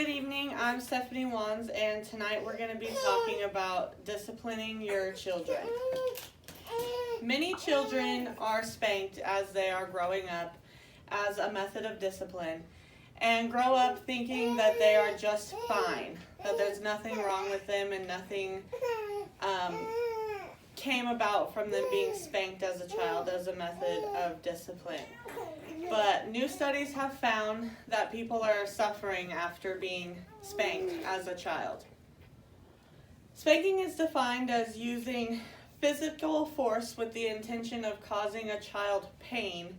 Good evening, I'm Stephanie Wands, and tonight we're going to be talking about disciplining your children. Many children are spanked as they are growing up as a method of discipline and grow up thinking that they are just fine, that there's nothing wrong with them and nothing came about from them being spanked as a child as a method of discipline. But new studies have found that people are suffering after being spanked as a child. Spanking is defined as using physical force with the intention of causing a child pain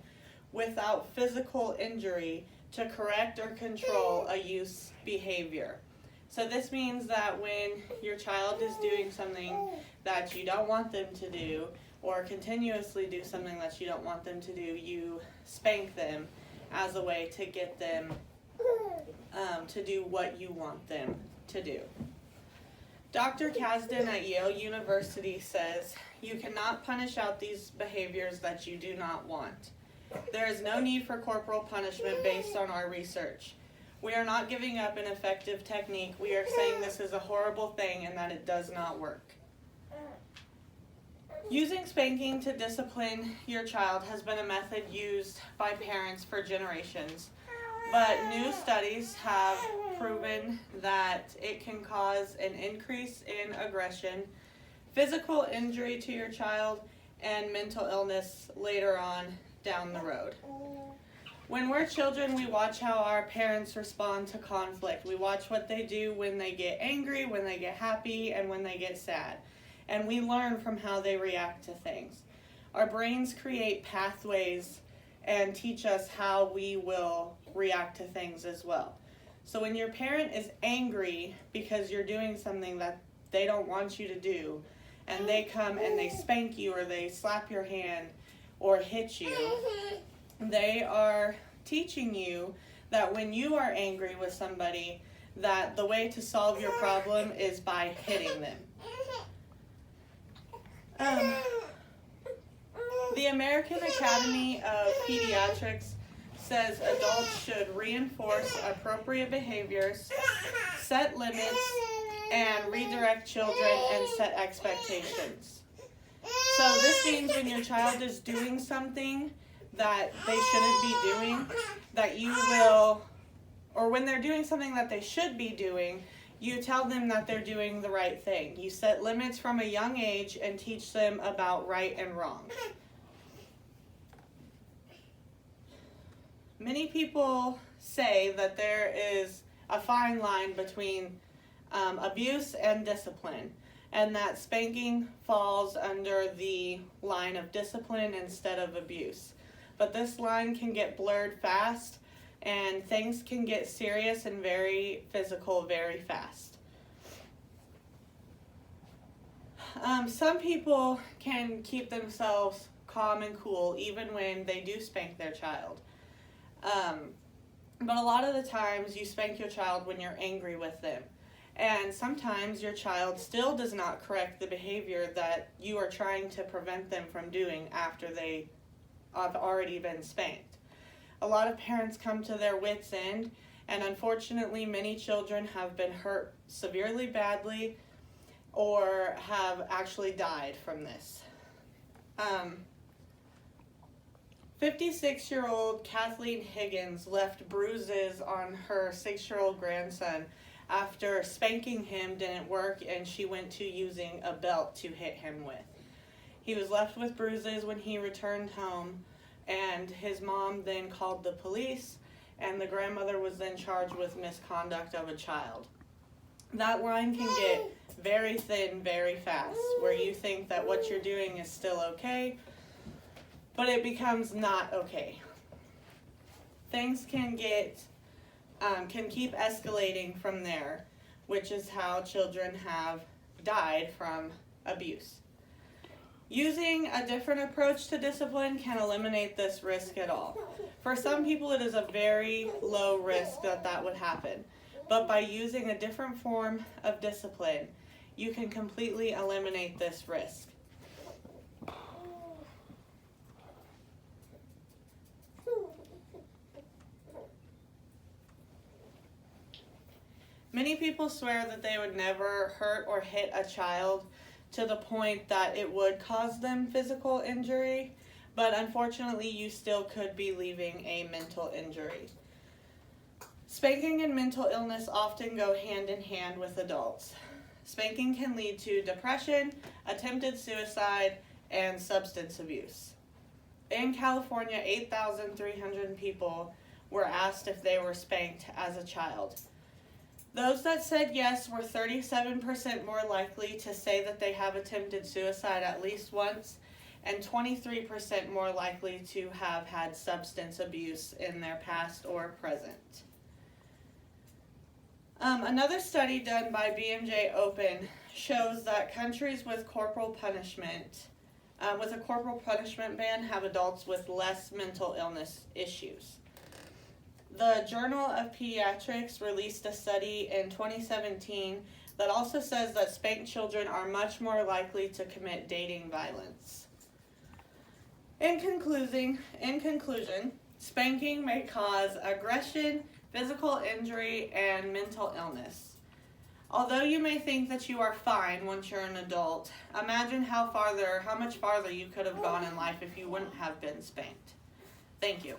without physical injury to correct or control a use behavior. So this means that when your child is doing something that you don't want them to do, or continuously do something that you don't want them to do, you spank them as a way to get them to do what you want them to do. Dr. Kasdan at Yale University says, "You cannot punish out these behaviors that you do not want. There is no need for corporal punishment based on our research. We are not giving up an effective technique. We are saying this is a horrible thing and that it does not work." Using spanking to discipline your child has been a method used by parents for generations, but new studies have proven that it can cause an increase in aggression, physical injury to your child, and mental illness later on down the road. When we're children, we watch how our parents respond to conflict. We watch what they do when they get angry, when they get happy, and when they get sad. And we learn from how they react to things. Our brains create pathways and teach us how we will react to things as well. So when your parent is angry because you're doing something that they don't want you to do, and they come and they spank you or they slap your hand or hit you, they are teaching you that when you are angry with somebody, that the way to solve your problem is by hitting them. The American Academy of Pediatrics says adults should reinforce appropriate behaviors, set limits, and redirect children and set expectations. So this means when your child is doing something that they shouldn't be doing, that you will, or when they're doing something that they should be doing, you tell them that they're doing the right thing. You set limits from a young age and teach them about right and wrong. Many people say that there is a fine line between abuse and discipline, and that spanking falls under the line of discipline instead of abuse. But this line can get blurred fast, and things can get serious and very physical very fast. Some people can keep themselves calm and cool even when they do spank their child. But a lot of the times you spank your child when you're angry with them. And sometimes your child still does not correct the behavior that you are trying to prevent them from doing after they have already been spanked. A lot of parents come to their wits' end, and unfortunately many children have been hurt severely badly or have actually died from this. 56-year-old Kathleen Higgins left bruises on her 6-year-old grandson after spanking him didn't work, and she went to using a belt to hit him with. He was left with bruises when he returned home, and his mom then called the police, and the grandmother was then charged with misconduct of a child. That line can get very thin very fast, where you think that what you're doing is still okay, but it becomes not okay. Things can keep escalating from there, which is how children have died from abuse. Using a different approach to discipline can eliminate this risk at all. For some people, it is a very low risk that would happen. But by using a different form of discipline, you can completely eliminate this risk. Many people swear that they would never hurt or hit a child to the point that it would cause them physical injury, but unfortunately you still could be leaving a mental injury. Spanking and mental illness often go hand in hand with adults. Spanking can lead to depression, attempted suicide, and substance abuse. In California, 8,300 people were asked if they were spanked as a child. Those that said yes were 37% more likely to say that they have attempted suicide at least once, and 23% more likely to have had substance abuse in their past or present. Another study done by BMJ Open shows that countries with corporal punishment, with a corporal punishment ban, have adults with less mental illness issues. The Journal of Pediatrics released a study in 2017 that also says that spanked children are much more likely to commit dating violence. In conclusion, spanking may cause aggression, physical injury, and mental illness. Although you may think that you are fine once you're an adult, imagine how much farther you could have gone in life if you wouldn't have been spanked. Thank you.